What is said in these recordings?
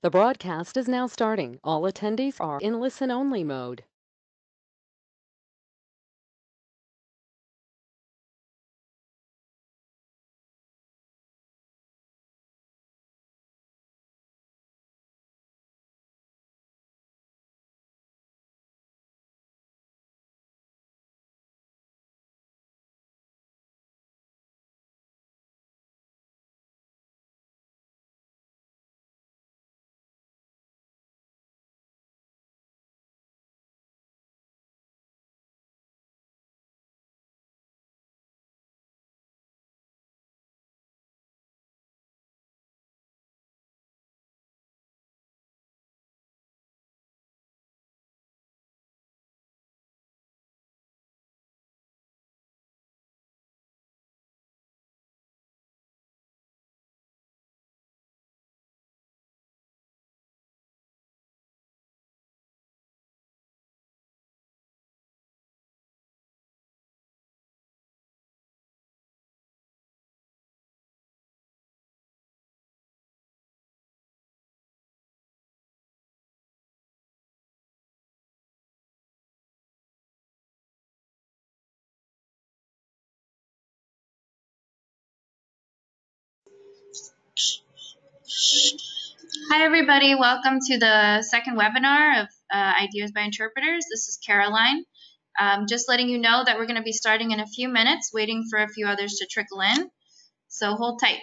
The broadcast is now starting. All attendees are in listen-only mode. Hi everybody, welcome to the second webinar of Ideas by Interpreters. This is Caroline. Just letting you know that we're going to be starting in a few minutes, waiting for a few others to trickle in. So hold tight.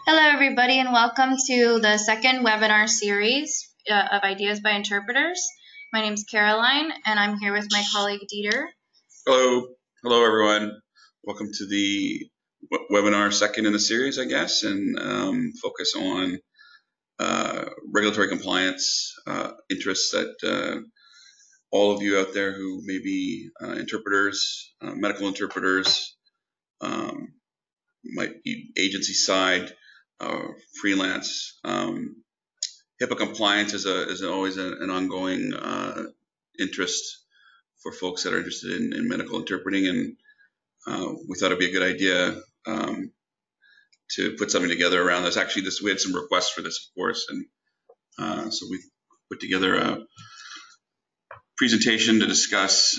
Hello, everybody, and welcome to the second webinar series of Ideas by Interpreters. My name is Caroline, and I'm here with my colleague Dieter. Hello. Hello, everyone. Welcome to the webinar second in the series, I guess, and focus on regulatory compliance interests that all of you out there who may be interpreters, medical interpreters, might be agency side, freelance. HIPAA compliance is always an ongoing interest for folks that are interested in medical interpreting, and we thought it'd be a good idea to put something together around this. Actually, we had some requests for this, of course, and so we put together a presentation to discuss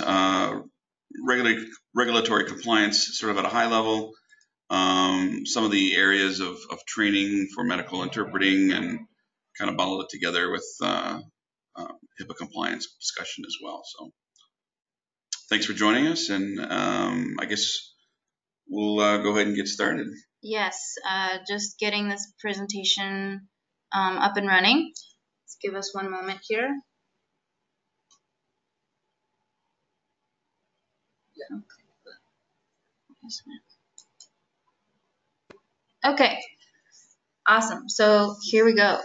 regulatory compliance, sort of at a high level, some of the areas of training for medical interpreting, and kind of bundle it together with HIPAA compliance discussion as well. So thanks for joining us, and I guess we'll go ahead and get started. Yes, just getting this presentation up and running. Let's give us one moment here. Okay, awesome. So here we go.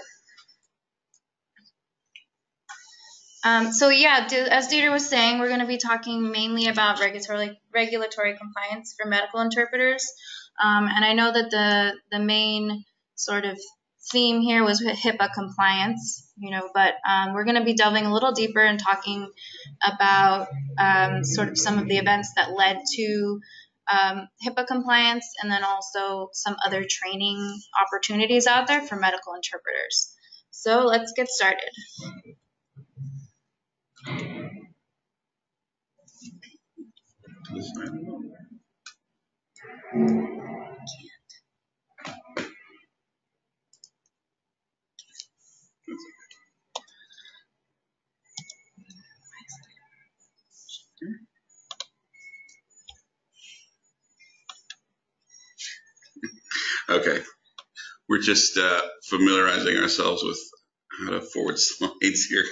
So yeah, as Dieter was saying, we're going to be talking mainly about regulatory compliance for medical interpreters. And I know that the main sort of theme here was HIPAA compliance, but we're going to be delving a little deeper and talking about sort of some of the events that led to HIPAA compliance, and then also some other training opportunities out there for medical interpreters. So let's get started. Okay, we're just familiarizing ourselves with how to forward slides here.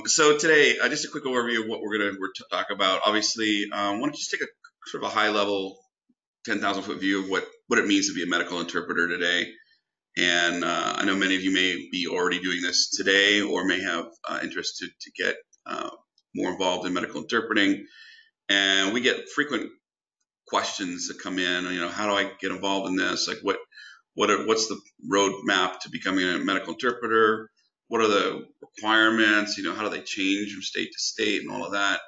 So today, just a quick overview of what we're going to talk about. Obviously, I want to just take a sort of a high-level, 10,000-foot view of what it means to be a medical interpreter today. And I know many of you may be already doing this today, or may have interest to get more involved in medical interpreting. And we get frequent questions that come in. How do I get involved in this? Like, what's the roadmap to becoming a medical interpreter? What are the requirements? How do they change from state to state and all of that?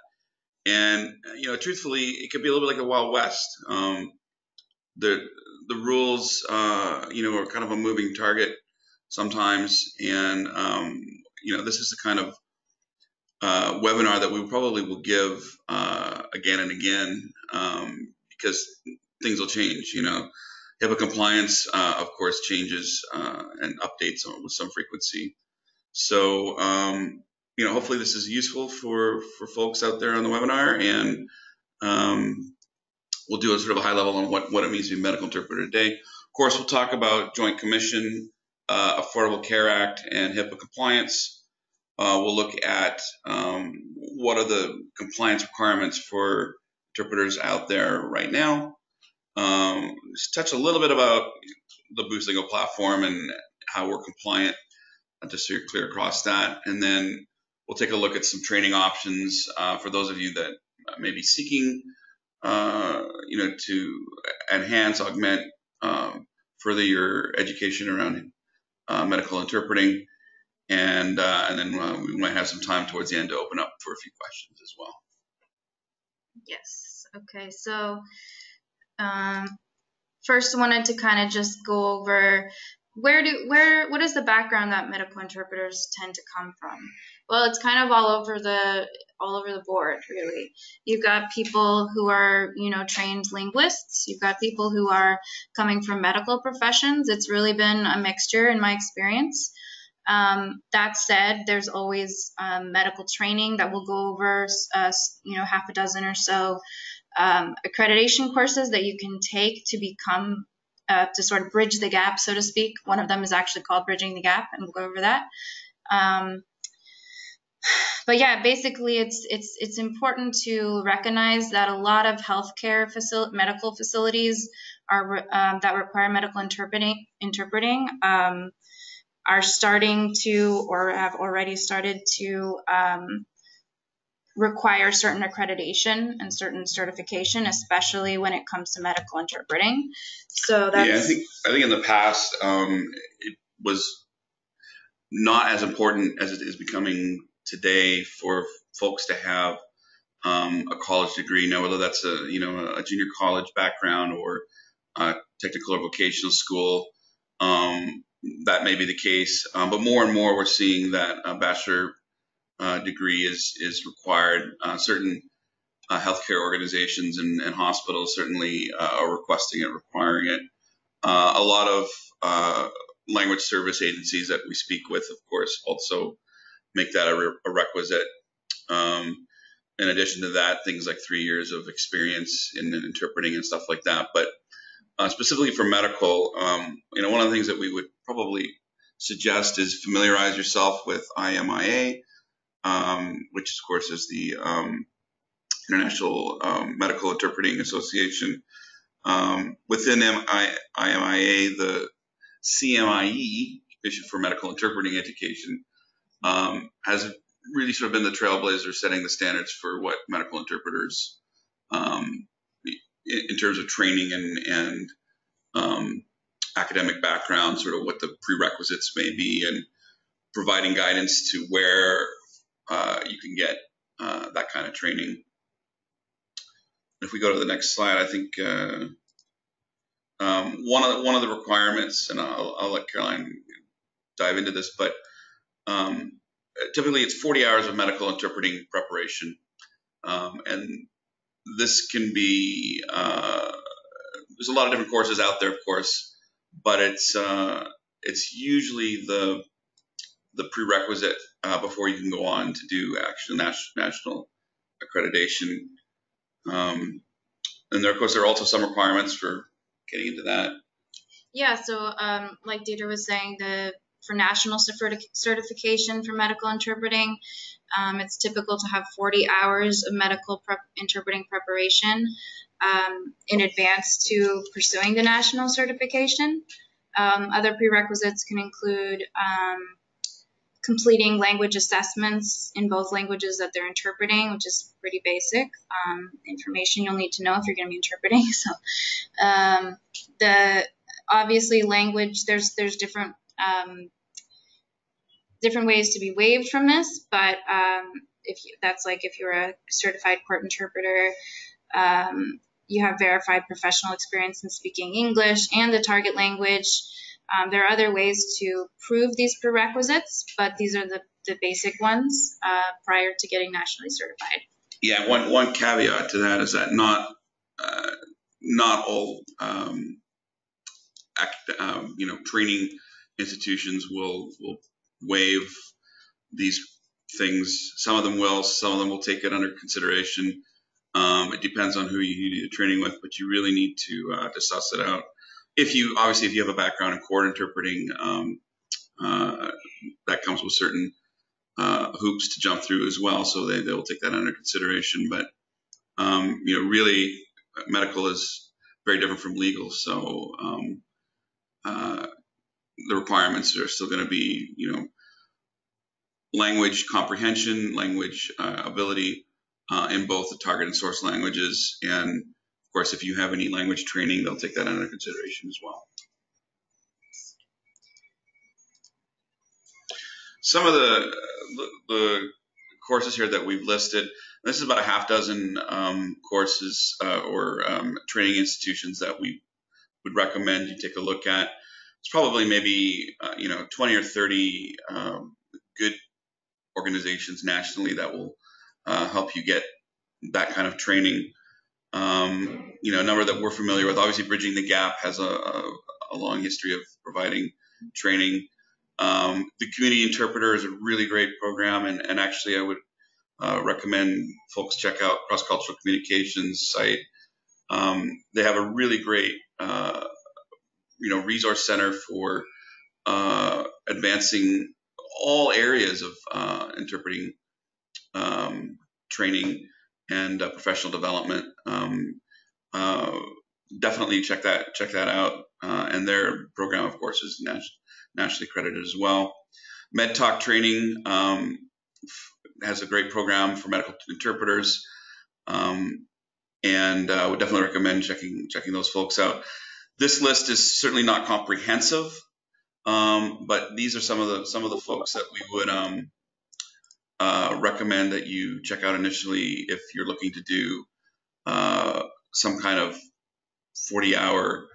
And truthfully, it could be a little bit like a Wild West. The rules, are kind of a moving target sometimes, and this is the kind of webinar that we probably will give again and again, because things will change. HIPAA compliance, of course, changes and updates with some frequency. So, hopefully this is useful for folks out there on the webinar, and we'll do a sort of a high level on what it means to be a medical interpreter today. Of course, we'll talk about Joint Commission, Affordable Care Act, and HIPAA compliance. We'll look at what are the compliance requirements for interpreters out there right now. Just touch a little bit about the Boostlingo platform and how we're compliant, just so you're clear across that. And then we'll take a look at some training options for those of you that may be seeking, to enhance, augment, further your education around medical interpreting. And then we might have some time towards the end to open up for a few questions as well. Yes. Okay. So first, I wanted to kind of just go over what is the background that medical interpreters tend to come from. Well, it's kind of all over the board, really. You've got people who are trained linguists. You've got people who are coming from medical professions. It's really been a mixture in my experience. That said, there's always medical training that we'll go over, half a dozen or so accreditation courses that you can take to become to sort of bridge the gap, so to speak. One of them is actually called Bridging the Gap, and we'll go over that. But yeah, basically, it's important to recognize that a lot of healthcare medical facilities are that require medical interpreting are starting to or have already started to require certain accreditation and certain certification, especially when it comes to medical interpreting. So that's, yeah, I think in the past it was not as important as it is becoming today for folks to have a college degree. Now, whether that's a junior college background or technical or vocational school, that may be the case. But more and more, we're seeing that a bachelor degree is required. Certain healthcare organizations and hospitals certainly are requesting it, requiring it. A lot of language service agencies that we speak with, of course, also make that a requisite. In addition to that, things like 3 years of experience in interpreting and stuff like that. But specifically for medical, one of the things that we would probably suggest is familiarize yourself with IMIA, which of course is the International Medical Interpreting Association. Within IMIA, the CMIE, Commission for Medical Interpreting Education, has really sort of been the trailblazer setting the standards for what medical interpreters, in terms of training and academic background, sort of what the prerequisites may be, and providing guidance to where you can get that kind of training. If we go to the next slide, I think one of the requirements, and I'll let Caroline dive into this, but typically it's 40 hours of medical interpreting preparation, and this can be there's a lot of different courses out there, of course, but it's usually the prerequisite before you can go on to do actual national accreditation. And there, of course, there are also some requirements for getting into that. Yeah, so like Dieter was saying, for national certification for medical interpreting, it's typical to have 40 hours of medical interpreting preparation in advance to pursuing the national certification. Other prerequisites can include completing language assessments in both languages that they're interpreting, which is pretty basic information you'll need to know if you're going to be interpreting. So obviously language, there's different ways to be waived from this, but if you're a certified court interpreter, you have verified professional experience in speaking English and the target language. There are other ways to prove these prerequisites, but these are the basic ones prior to getting nationally certified. Yeah, one caveat to that is that not all training institutions will waive these things. Some of them will, some of them will take it under consideration. It depends on who you do the training with, but you really need to suss it out. If you have a background in court interpreting, that comes with certain hoops to jump through as well, so they will take that under consideration. But really, medical is very different from legal, so the requirements are still going to be, language comprehension, language ability in both the target and source languages, and of course, if you have any language training, they'll take that under consideration as well. Some of the courses here that we've listed, this is about a half dozen courses or training institutions that we would recommend you take a look at. It's probably maybe 20 or 30 good organizations nationally that will help you get that kind of training. A number that we're familiar with. Obviously, Bridging the Gap has a long history of providing training. The Community Interpreter is a really great program, and actually I would recommend folks check out Cross Cultural Communications site. They have a really great resource center for advancing all areas of interpreting training and professional development. Definitely check that out. And their program, of course, is nationally accredited as well. MedTalk Training has a great program for medical interpreters, and would definitely recommend checking those folks out. This list is certainly not comprehensive, but these are some of the folks that we would recommend that you check out initially if you're looking to do some kind of 40-hour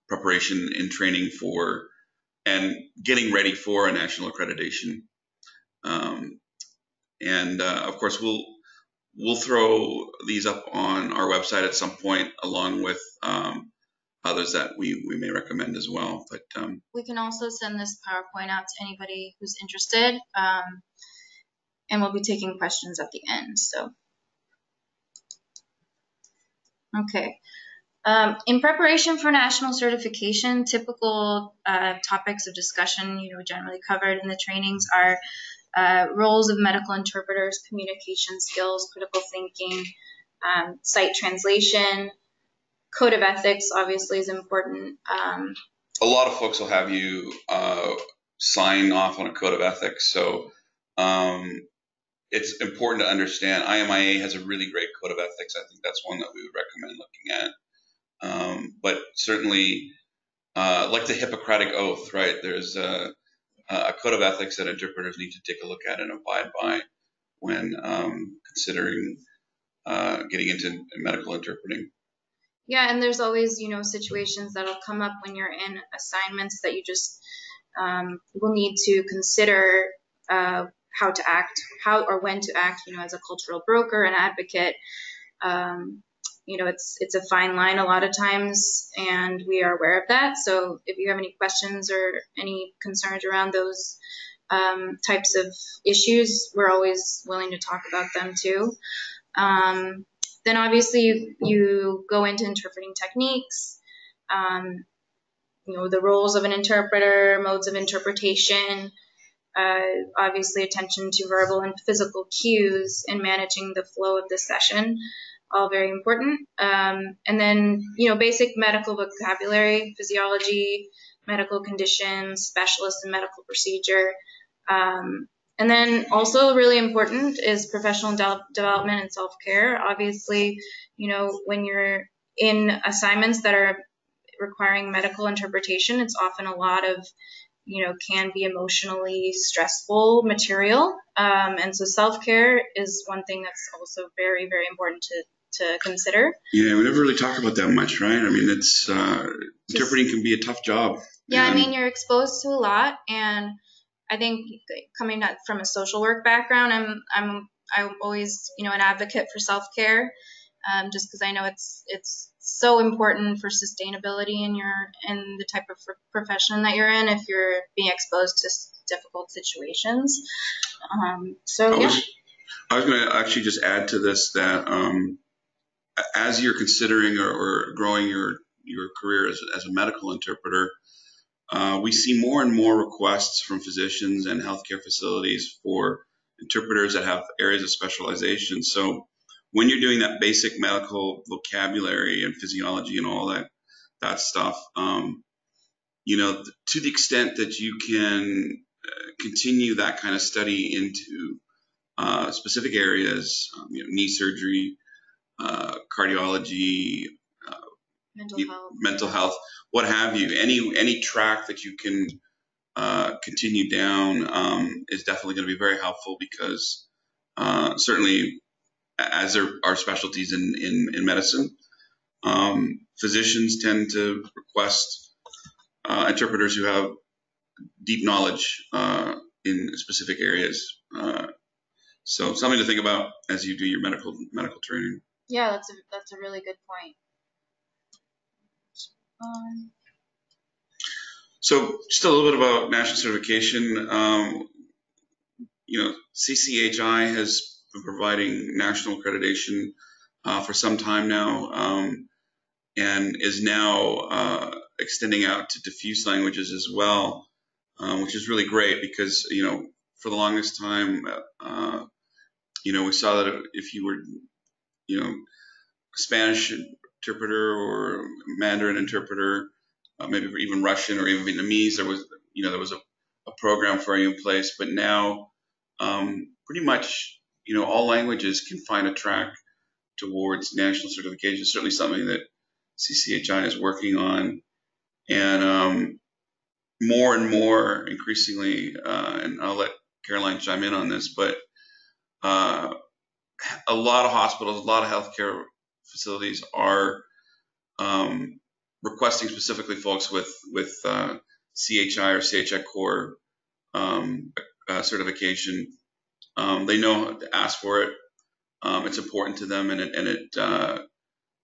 preparation in training for and getting ready for a national accreditation. Of course, we'll throw these up on our website at some point, along with others that we may recommend as well. But we can also send this PowerPoint out to anybody who's interested, and we'll be taking questions at the end. So, okay. In preparation for national certification, typical topics of discussion, generally covered in the trainings are roles of medical interpreters, communication skills, critical thinking, site translation, code of ethics obviously is important. A lot of folks will have you sign off on a code of ethics, so it's important to understand. IMIA has a really great code of ethics. I think that's one that we would recommend looking at. But certainly, like the Hippocratic Oath, right? There's a code of ethics that interpreters need to take a look at and abide by when considering getting into medical interpreting. Yeah, and there's always, situations that'll come up when you're in assignments that you just will need to consider how to act, how or when to act, as a cultural broker, an advocate. It's a fine line a lot of times, and we are aware of that. So if you have any questions or any concerns around those types of issues, we're always willing to talk about them too. Then obviously you go into interpreting techniques, the roles of an interpreter, modes of interpretation, obviously attention to verbal and physical cues in managing the flow of the session, all very important. And then, basic medical vocabulary, physiology, medical conditions, specialists in medical procedure. And then also really important is professional development and self-care. Obviously, when you're in assignments that are requiring medical interpretation, it's often a lot of, can be emotionally stressful material. And so self-care is one thing that's also very, very important to consider. Yeah, we never really talk about that much, right? I mean, it's interpreting can be a tough job. Yeah, you're exposed to a lot, and I think coming from a social work background, I'm always an advocate for self-care, just because I know it's so important for sustainability in the type of profession that you're in if you're being exposed to difficult situations. I was going to actually just add to this that as you're considering or growing your career as a medical interpreter, we see more and more requests from physicians and healthcare facilities for interpreters that have areas of specialization. So when you're doing that basic medical vocabulary and physiology and all that stuff, to the extent that you can continue that kind of study into specific areas, knee surgery, cardiology, mental health, what have you. Any track that you can continue down is definitely going to be very helpful, because certainly, as there are specialties in medicine, physicians tend to request interpreters who have deep knowledge in specific areas. So something to think about as you do your medical training. Yeah, that's a really good point. So just a little bit about national certification. CCHI has been providing national accreditation for some time now. and is now extending out to diffuse languages as well, which is really great because, for the longest time, we saw that if you were, a Spanish interpreter or Mandarin interpreter, maybe even Russian or even Vietnamese, there was a program for you in place. But now, pretty much, all languages can find a track towards national certification. Certainly something that CCHI is working on, and more and more, increasingly, and I'll let Caroline chime in on this, but a lot of hospitals, a lot of healthcare facilities are requesting specifically folks with CHI or CHI core certification. They know to ask for it. It's important to them, and it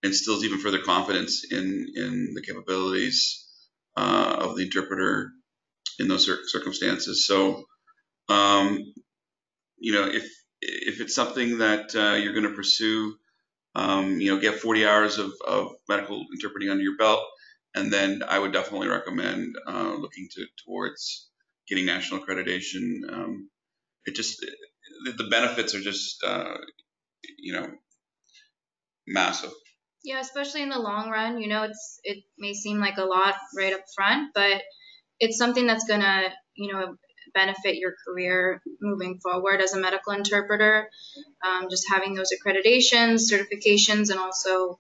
instills even further confidence in the capabilities of the interpreter in those circumstances. So, if it's something that you're going to pursue, get 40 hours of medical interpreting under your belt, and then I would definitely recommend looking towards getting national accreditation. The benefits are just massive. Yeah, especially in the long run. It may seem like a lot right up front, but it's something that's gonna benefit your career moving forward as a medical interpreter. Just having those accreditations, certifications, and also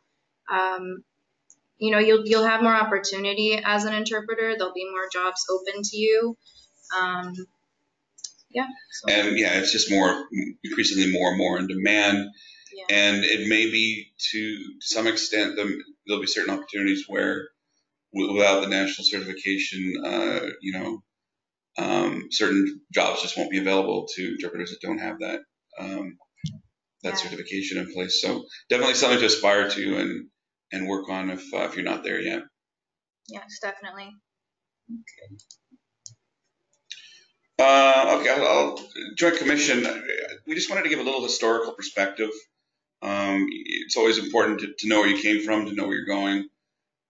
you'll have more opportunity as an interpreter. There'll be more jobs open to you. Yeah. So. And it's just increasingly more and more in demand. Yeah. And it may be to some extent there'll be certain opportunities where without the national certification, certain jobs just won't be available to interpreters that don't have that certification in place. So definitely something to aspire to and work on if you're not there yet. Yes, definitely. Okay. Joint Commission. We just wanted to give a little historical perspective. It's always important to know where you came from, to know where you're going.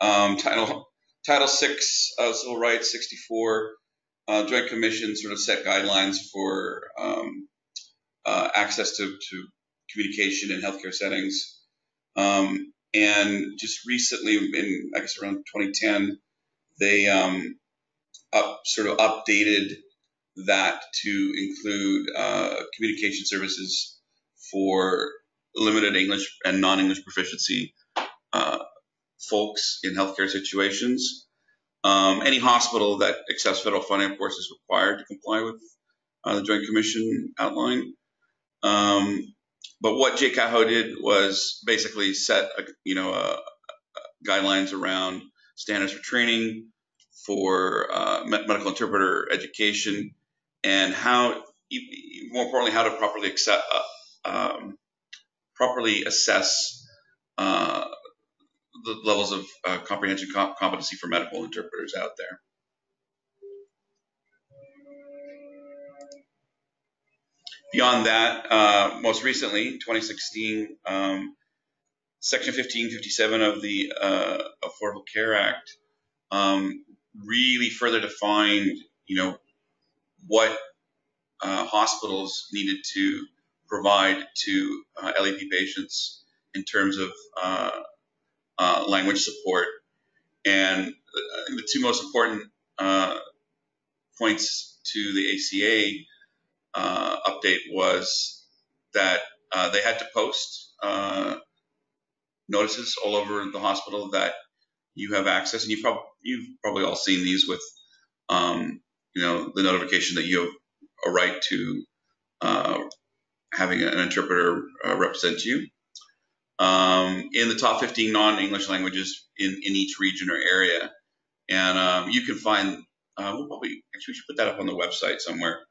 Title VI Civil Rights 64. Joint Commission sort of set guidelines for access to communication in healthcare settings. And just recently, in I guess around 2010, they sort of updated that to include communication services for limited English and non-English proficiency folks in healthcare situations. Any hospital that accepts federal funding, of course, is required to comply with the Joint Commission outline. But what JCAHO did was basically set guidelines around standards for training, for medical interpreter education, and more importantly, how to properly assess the levels of comprehension competency for medical interpreters out there. Beyond that, most recently, 2016, Section 1557 of the Affordable Care Act really further defined, what hospitals needed to provide to LEP patients in terms of language support. And the two most important points to the ACA update was that they had to post notices all over the hospital that you have access, and you've probably all seen these with the notification that you have a right to having an interpreter represent you in the top 15 non-English languages in each region or area. And you can find, we should put that up on the website somewhere.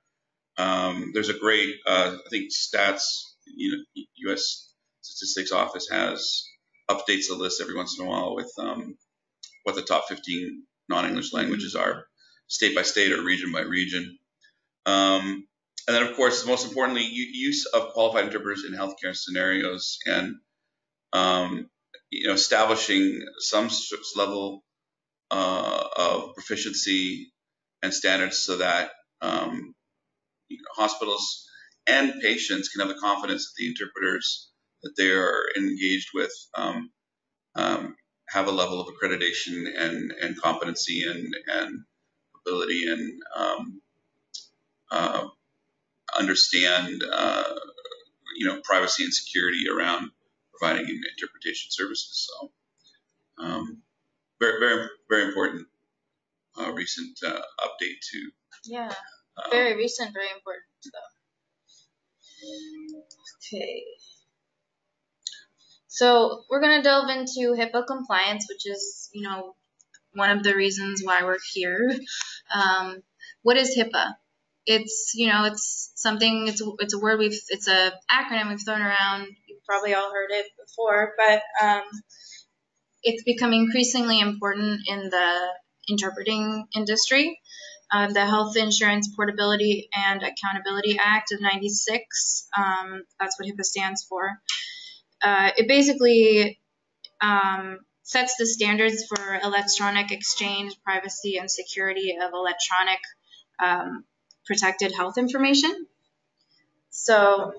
There's a great, I think stats, U.S. Statistics Office updates the list every once in a while with what the top 15 non-English languages are, state by state or region by region. And then, of course, most importantly, use of qualified interpreters in healthcare scenarios. And, establishing some level of proficiency and standards so that hospitals and patients can have the confidence that the interpreters that they are engaged with have a level of accreditation and competency and ability and understand privacy and security around providing interpretation services. So very very very important recent update to Yeah, very recent, very important though. Okay. So we're going to delve into HIPAA compliance, which is, one of the reasons why we're here. What is HIPAA? It's something, it's a word it's a acronym we've thrown around. You've probably all heard it before, but it's become increasingly important in the interpreting industry. The Health Insurance Portability and Accountability Act of '96, that's what HIPAA stands for. It basically sets the standards for electronic exchange, privacy, and security of electronic protected health information. So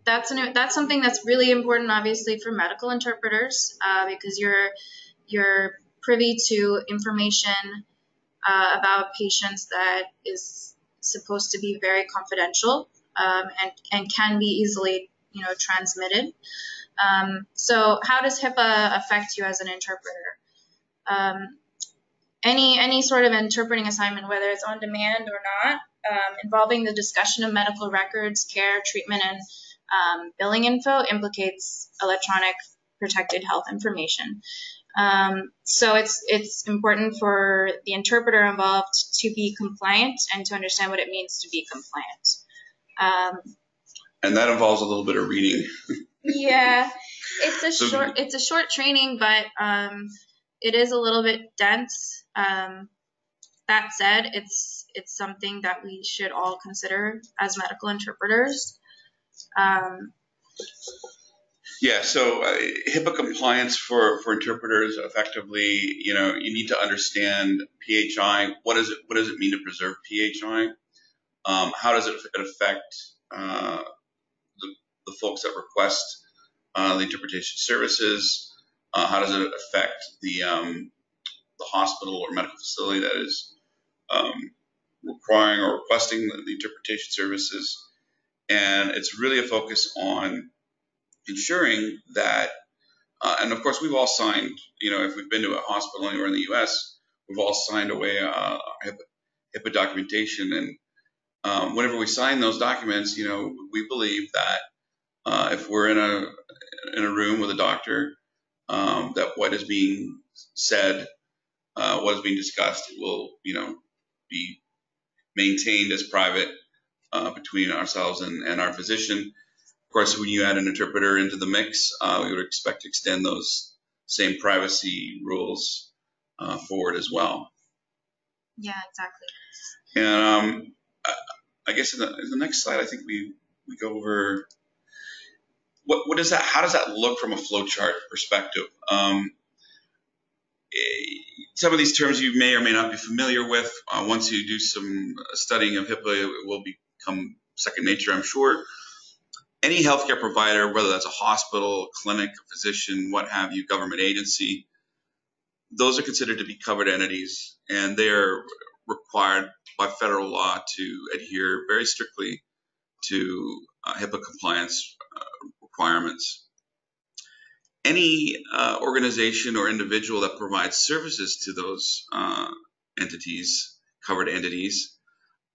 that's something that's really important, obviously, for medical interpreters because you're privy to information about patients that is supposed to be very confidential and can be easily transmitted. So how does HIPAA affect you as an interpreter? Any sort of interpreting assignment, whether it's on demand or not, involving the discussion of medical records, care, treatment, and billing info implicates electronic protected health information. So it's important for the interpreter involved to be compliant and to understand what it means to be compliant. And that involves a little bit of reading. Yeah, it's a short training, but it is a little bit dense. That said, it's something that we should all consider as medical interpreters. Yeah, so HIPAA compliance for interpreters, effectively, you need to understand PHI. What does it mean to preserve PHI? How does it affect the folks that request the interpretation services? How does it affect the hospital or medical facility that is requiring or requesting the interpretation services? And it's really a focus on ensuring that, and of course we've all signed, if we've been to a hospital anywhere in the U.S., we've all signed away HIPAA documentation. And whenever we sign those documents, we believe that if we're in a room with a doctor, that what is being said, what is being discussed will, be maintained as private between ourselves and our physician. Of course, when you add an interpreter into the mix, we would expect to extend those same privacy rules forward as well. Yeah, exactly. And I guess in the next slide, I think we go over what is that? How does that look from a flowchart perspective? Some of these terms you may or may not be familiar with. Once you do some studying of HIPAA, it will become second nature, I'm sure. Any healthcare provider, whether that's a hospital, clinic, physician, what have you, government agency, those are considered to be covered entities, and they're required by federal law to adhere very strictly to HIPAA compliance requirements. Any organization or individual that provides services to those entities, covered entities,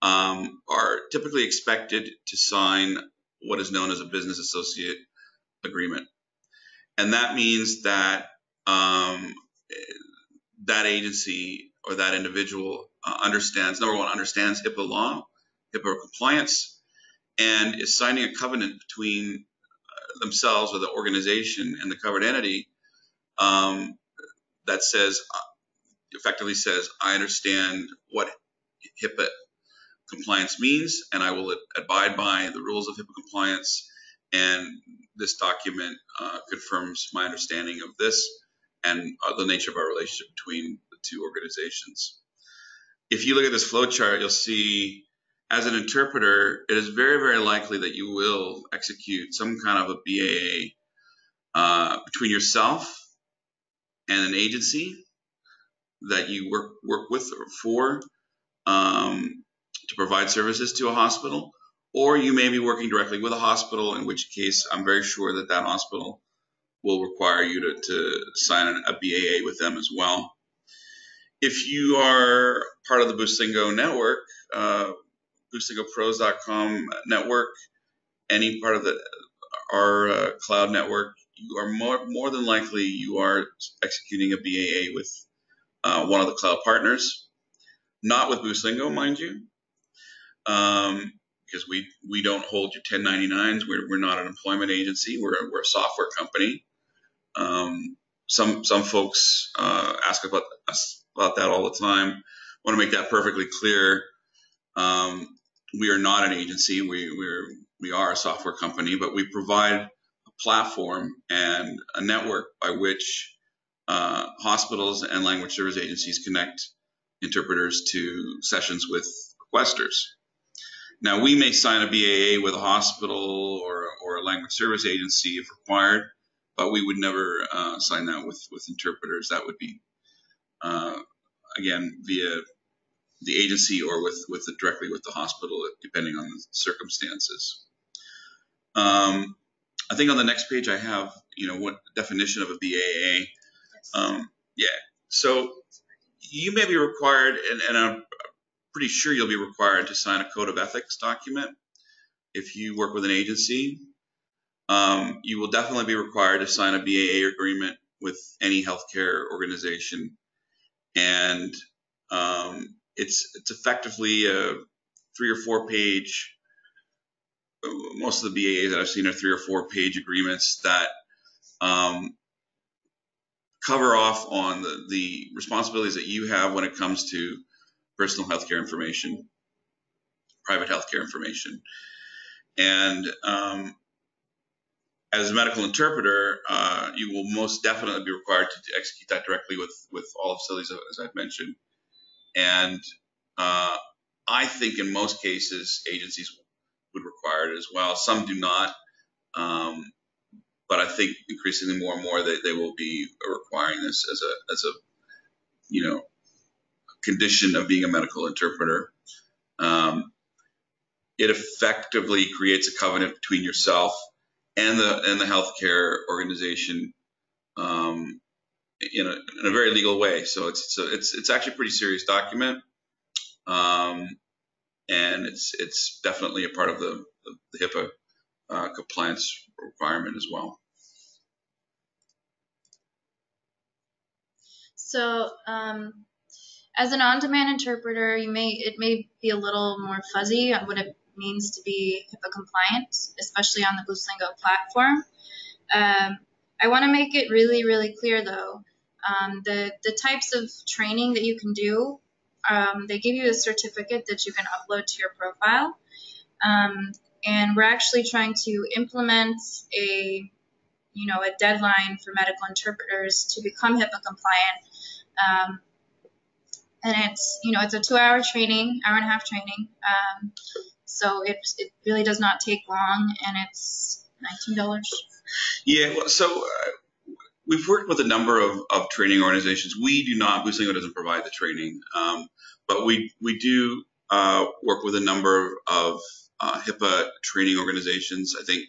are typically expected to sign what is known as a business associate agreement. And that means that that agency or that individual understands HIPAA law, HIPAA compliance, and is signing a covenant between themselves or the organization and the covered entity that effectively says, I understand what HIPAA compliance means, and I will abide by the rules of HIPAA compliance, And this document confirms my understanding of this and the nature of our relationship between the two organizations. If you look at this flow chart, you'll see as an interpreter, it is very, very likely that you will execute some kind of a BAA between yourself and an agency that you work with or for to provide services to a hospital, or you may be working directly with a hospital, in which case I'm very sure that that hospital will require you to sign a BAA with them as well. If you are part of the Boostlingo network, BoostlingoPros.com network, any part of our cloud network, you are more than likely you are executing a BAA with one of the cloud partners, not with Boostlingo, mind you, because we don't hold your 1099s. We're not an employment agency. We're a software company. Some folks ask about us about that all the time. I want to make that perfectly clear. We are not an agency. We are a software company, but we provide a platform and a network by which hospitals and language service agencies connect interpreters to sessions with requesters. Now, we may sign a BAA with a hospital or a language service agency if required, but we would never sign that with interpreters. That would be, again, via the agency or directly with the hospital, depending on the circumstances. I think on the next page I have, what definition of a BAA. Yeah, so you may be required, and I'm pretty sure you'll be required to sign a code of ethics document if you work with an agency. You will definitely be required to sign a BAA agreement with any healthcare organization, and it's effectively a 3 or 4 page. Most of the BAAs that I've seen are 3 or 4 page agreements that cover off on the responsibilities that you have when it comes to personal healthcare information, private healthcare information, and as a medical interpreter, you will most definitely be required to execute that directly with all facilities, as I've mentioned. And I think in most cases, agencies would require it as well. Some do not, but I think increasingly more and more they will be requiring this as a condition of being a medical interpreter. It effectively creates a covenant between yourself and the healthcare organization in a very legal way. So it's actually a pretty serious document, and it's definitely a part of the HIPAA compliance requirement as well. So as an on-demand interpreter, it may be a little more fuzzy on what it means to be HIPAA compliant, especially on the Boostlingo platform. I want to make it really, really clear, though. The types of training that you can do, they give you a certificate that you can upload to your profile. And we're actually trying to implement a deadline for medical interpreters to become HIPAA compliant. And it's a 2-hour training, hour-and-a-half training. So it really does not take long, and it's $19. Yeah, well, so we've worked with a number of training organizations. We do not, Boostlingo doesn't provide the training, but we do work with a number of HIPAA training organizations. I think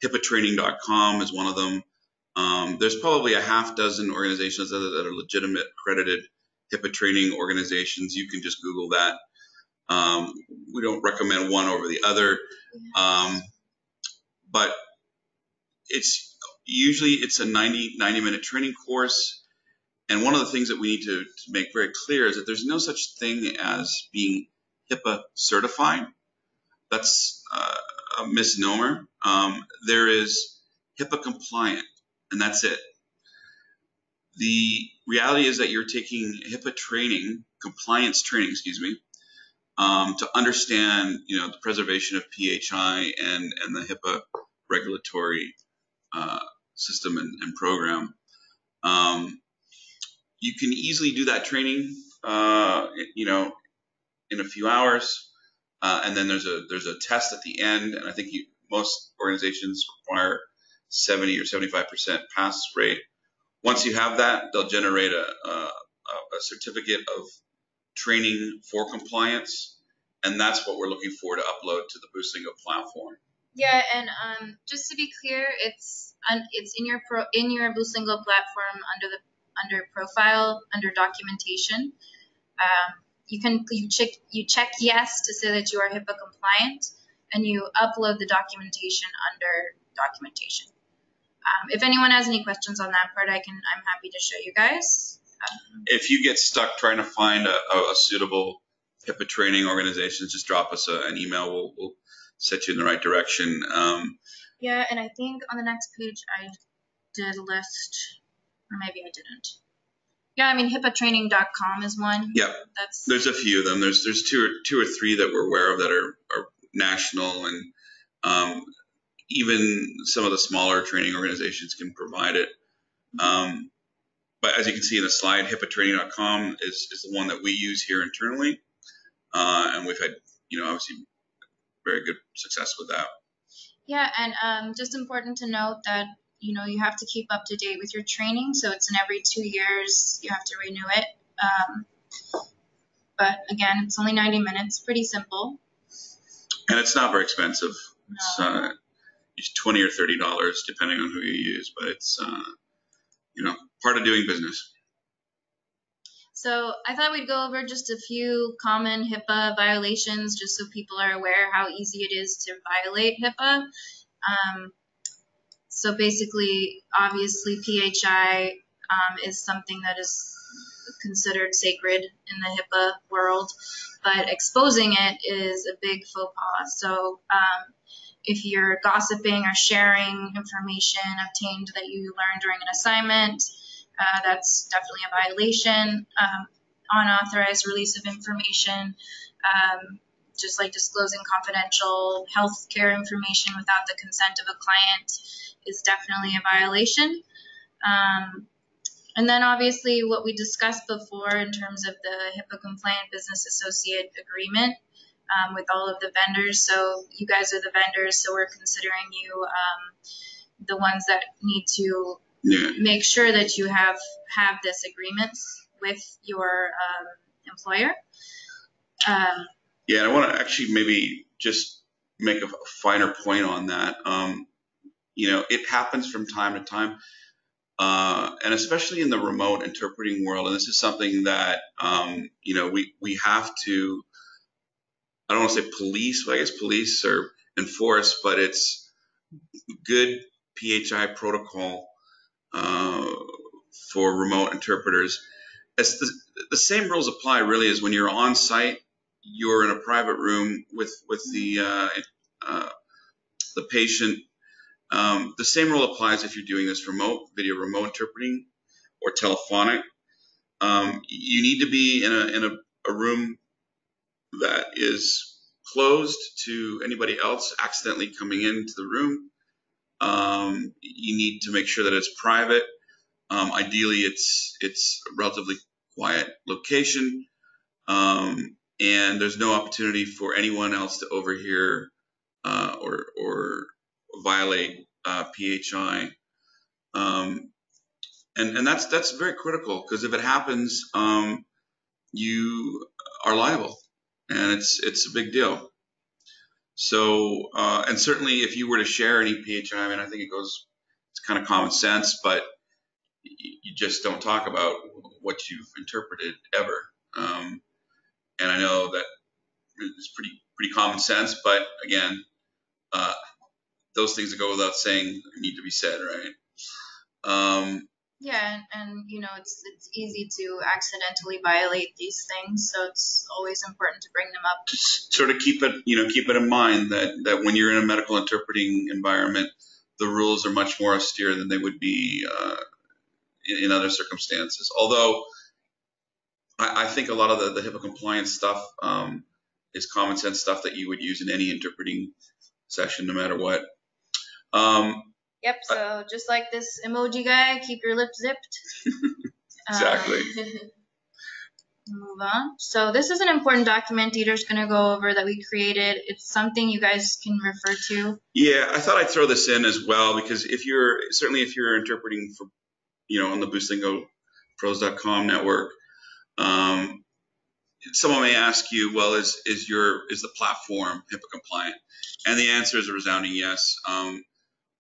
HIPAAtraining.com is one of them. There's probably a half dozen organizations that are legitimate, accredited HIPAA training organizations. You can just Google that. We don't recommend one over the other, but it's a 90-minute training course. And one of the things that we need to make very clear is that there's no such thing as being HIPAA certified. That's a misnomer. There is HIPAA compliant, and that's it. The reality is that you're taking HIPAA training, compliance training, to understand, the preservation of PHI and the HIPAA regulatory system and program. You can easily do that training, in a few hours, and then there's a test at the end, and I think most organizations require 70 or 75% pass rate. Once you have that, they'll generate a certificate of training for compliance, and that's what we're looking for to upload to the Boostlingo platform. Yeah, and just to be clear, it's in your Boostlingo platform under profile, under documentation. You check yes to say that you are HIPAA compliant, and you upload the documentation under documentation. If anyone has any questions on that part, I'm happy to show you guys. If you get stuck trying to find a suitable HIPAA training organization, just drop us an email. We'll set you in the right direction. Yeah, and I think on the next page I did list, or maybe I didn't. Yeah, I mean HIPAAtraining.com is one. Yep. There's a few of them. There's two or three that we're aware of that are national, and even some of the smaller training organizations can provide it. But as you can see in the slide, HIPAAtraining.com is the one that we use here internally, and we've had obviously very good success with that. Yeah, and just important to note that you have to keep up to date with your training, so it's in every 2 years you have to renew it. But again, it's only 90 minutes, pretty simple. And it's not very expensive. No. It's $20 or $30 depending on who you use, but it's part of doing business. So I thought we'd go over just a few common HIPAA violations, just so people are aware how easy it is to violate HIPAA. So basically, obviously, PHI is something that is considered sacred in the HIPAA world, but exposing it is a big faux pas. So if you're gossiping or sharing information obtained that you learned during an assignment, that's definitely a violation. Unauthorized release of information, just like disclosing confidential healthcare information without the consent of a client, is definitely a violation. And then obviously what we discussed before in terms of the HIPAA compliant business associate agreement with all of the vendors. So you guys are the vendors, so we're considering you the ones that need to make sure that you have this agreement with your employer. Yeah, and I want to actually maybe just make a finer point on that. It happens from time to time, and especially in the remote interpreting world. And this is something that we have to. I don't want to say police, but I guess police or enforce. But it's good PHI protocol for remote interpreters. It's the same rules apply really as when you're on site. You're in a private room with the patient. The same rule applies if you're doing this video remote interpreting or telephonic. You need to be in a room that is closed to anybody else accidentally coming into the room. You need to make sure that it's private. Ideally, it's a relatively quiet location, and there's no opportunity for anyone else to overhear or violate PHI. And that's very critical, because if it happens, you are liable, and it's a big deal. So, and certainly if you were to share any PHI, I mean, I think it's kind of common sense, but you just don't talk about what you've interpreted ever. And I know that it's pretty common sense, but again, those things that go without saying need to be said, right? Yeah, and it's easy to accidentally violate these things, so it's always important to bring them up. Just sort of keep it in mind that when you're in a medical interpreting environment, the rules are much more austere than they would be in other circumstances. Although I think a lot of the HIPAA compliance stuff is common sense stuff that you would use in any interpreting session, no matter what. Yep, so just like this emoji guy, keep your lips zipped. Exactly. Move on. So this is an important document Dieter's going to go over that we created. It's something you guys can refer to. Yeah, I thought I'd throw this in as well because if you're interpreting for, on the Boostlingo pros.com network, someone may ask you, well, is the platform HIPAA compliant? And the answer is a resounding yes.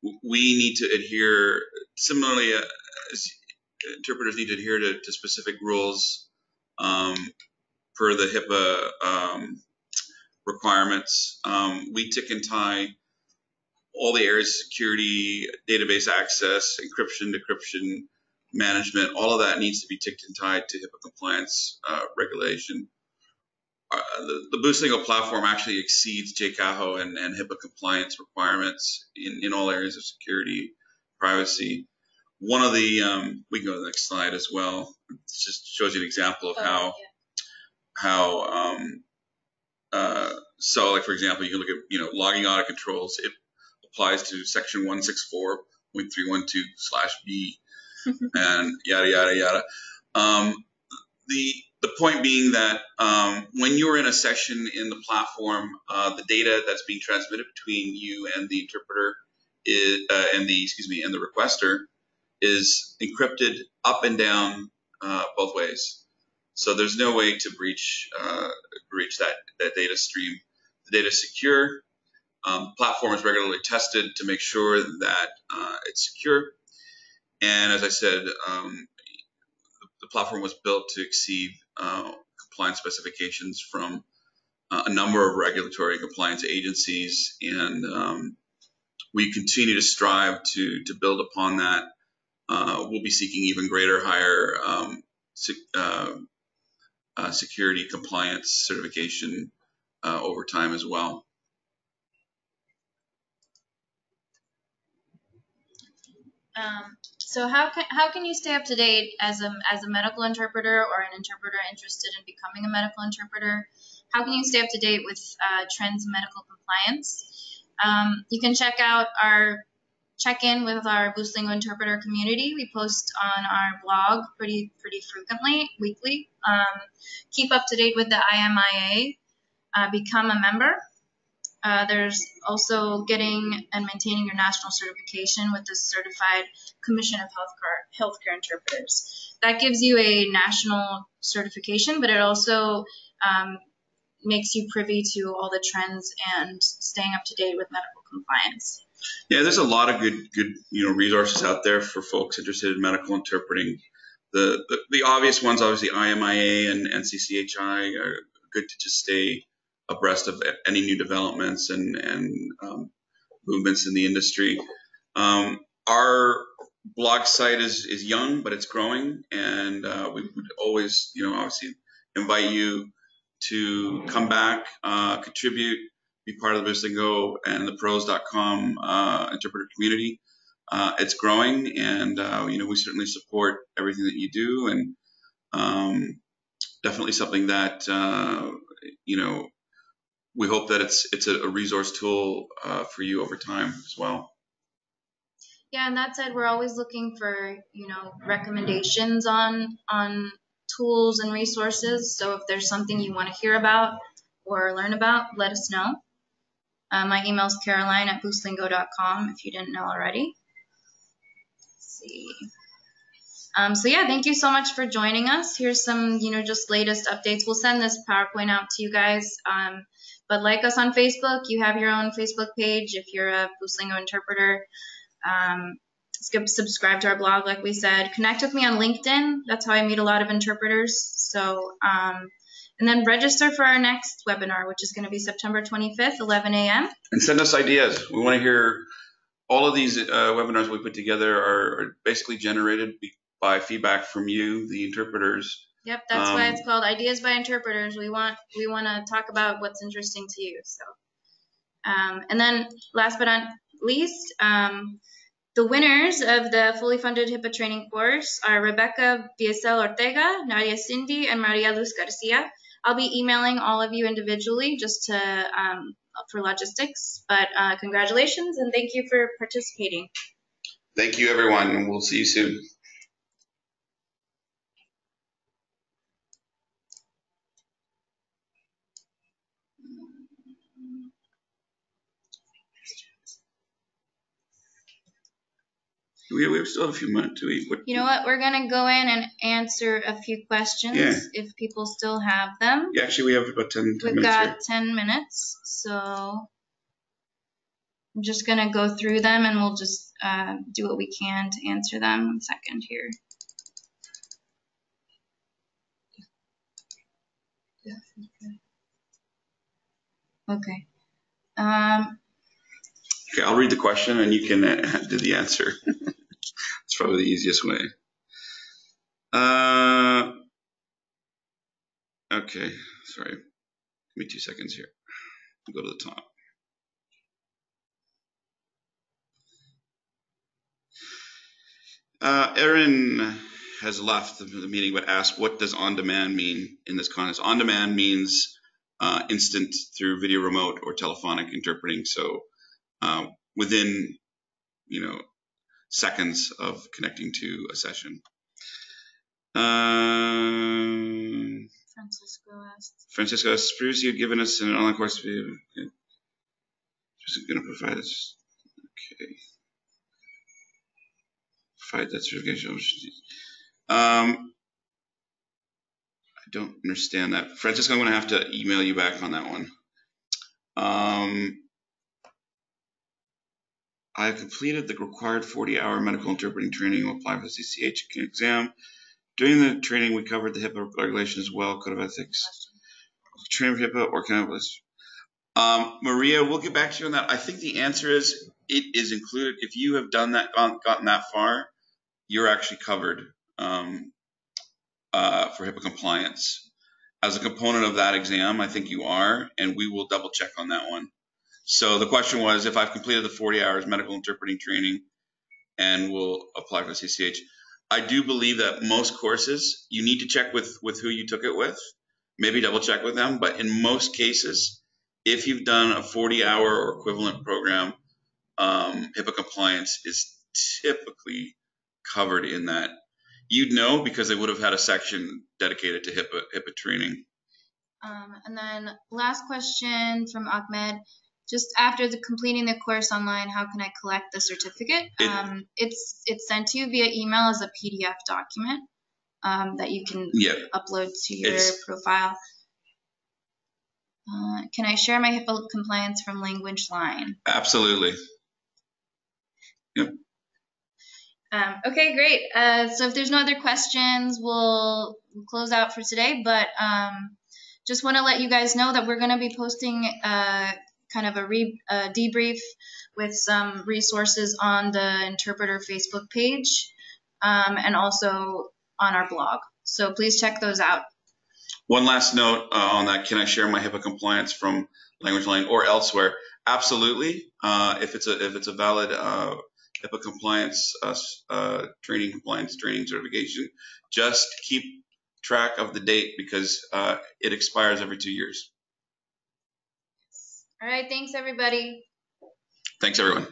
We need to adhere, similarly, as interpreters need to adhere to specific rules per the HIPAA requirements. We tick and tie all the areas of security, database access, encryption, decryption, management. All of that needs to be ticked and tied to HIPAA compliance regulation. The Boostlingo platform actually exceeds JCAHO and HIPAA compliance requirements in all areas of security, privacy. One of the we can go to the next slide as well. It just shows you an example of so like for example, you can look at logging audit controls. It applies to section 164.312/B and yada yada yada. The point being that when you're in a session in the platform, the data that's being transmitted between you and the interpreter and the requester is encrypted up and down both ways. So there's no way to breach that data stream. The data is secure. The platform is regularly tested to make sure that it's secure. And as I said, the platform was built to exceed compliance specifications from a number of regulatory compliance agencies, and we continue to strive to build upon that. We'll be seeking even greater, higher security compliance certification over time as well. So how can you stay up to date as a medical interpreter or an interpreter interested in becoming a medical interpreter? How can you stay up to date with trends in medical compliance? You can check in with our Boostlingo interpreter community. We post on our blog pretty frequently, weekly. Keep up to date with the IMIA. Become a member. There's also getting and maintaining your national certification with the Certified Commission of Healthcare Interpreters. That gives you a national certification, but it also makes you privy to all the trends and staying up to date with medical compliance. Yeah, there's a lot of good resources out there for folks interested in medical interpreting. The obvious ones, obviously IMIA and NCCHI, are good to just stay abreast of any new developments and movements in the industry. Our blog site is young, but it's growing, and we would always, obviously invite you to come back, contribute, be part of the Boostlingo and the pros.com interpreter community. It's growing, and we certainly support everything that you do, and definitely something that we hope that it's a resource tool for you over time as well. Yeah, and that said, we're always looking for recommendations on tools and resources. So if there's something you want to hear about or learn about, let us know. My email is caroline@boostlingo.com if you didn't know already. Let's see. So yeah, thank you so much for joining us. Here's some, just latest updates. We'll send this PowerPoint out to you guys. But like us on Facebook. You have your own Facebook page if you're a Boostlingo interpreter. Subscribe to our blog, like we said. Connect with me on LinkedIn. That's how I meet a lot of interpreters. So, and then register for our next webinar, which is going to be September 25th, 11 a.m. And send us ideas. We want to hear all of these webinars we put together are basically generated by feedback from you, the interpreters. Yep, that's why it's called Ideas by Interpreters. We want to talk about what's interesting to you. So, and then last but not least, the winners of the fully funded HIPAA training course are Rebecca Biesel Ortega, Nadia Cindy, and Maria Luz Garcia. I'll be emailing all of you individually just to for logistics. But congratulations and thank you for participating. Thank you, everyone, and we'll see you soon. We still have a few minutes. You know what? We're going to go in and answer a few questions if people still have them. Yeah, actually, we have about 10 minutes. We've got 10 minutes, so I'm just going to go through them and we'll just do what we can to answer them. 1 second here. Okay. Okay, I'll read the question and you can do the answer. It's probably the easiest way. Okay, sorry. Give me 2 seconds here. I'll go to the top. Erin has left the meeting but asked, what does on-demand mean in this context? On-demand means instant through video remote or telephonic interpreting. So within, seconds of connecting to a session. Francisco asked, previously you've given us an online course. Just going to provide this. Okay. Provide that certification. I don't understand that. Francisco, I'm going to have to email you back on that one. I have completed the required 40-hour medical interpreting training to apply for the CCH exam. During the training, we covered the HIPAA regulation as well, Code of Ethics, training for HIPAA, or cannabis. Maria, we'll get back to you on that. I think the answer is it is included. If you have done that, gotten that far, you're actually covered for HIPAA compliance. As a component of that exam, I think you are, and we will double check on that one. So the question was, if I've completed the 40 hours medical interpreting training and will apply for the CCH, I do believe that most courses, you need to check with who you took it with, maybe double check with them. But in most cases, if you've done a 40-hour or equivalent program, HIPAA compliance is typically covered in that. You'd know because they would have had a section dedicated to HIPAA training. And then last question from Ahmed. Just after completing the course online, how can I collect the certificate? It's sent to you via email as a PDF document that you can upload to your profile. Can I share my HIPAA compliance from Language Line? Absolutely. Yep. Okay, great. So if there's no other questions, we'll close out for today. But just want to let you guys know that we're going to be posting kind of a debrief with some resources on the Interpreter Facebook page and also on our blog. So please check those out. One last note on that. Can I share my HIPAA compliance from Language Line or elsewhere? Absolutely. If it's a valid HIPAA compliance training certification, just keep track of the date because it expires every 2 years. All right. Thanks, everybody. Thanks, everyone.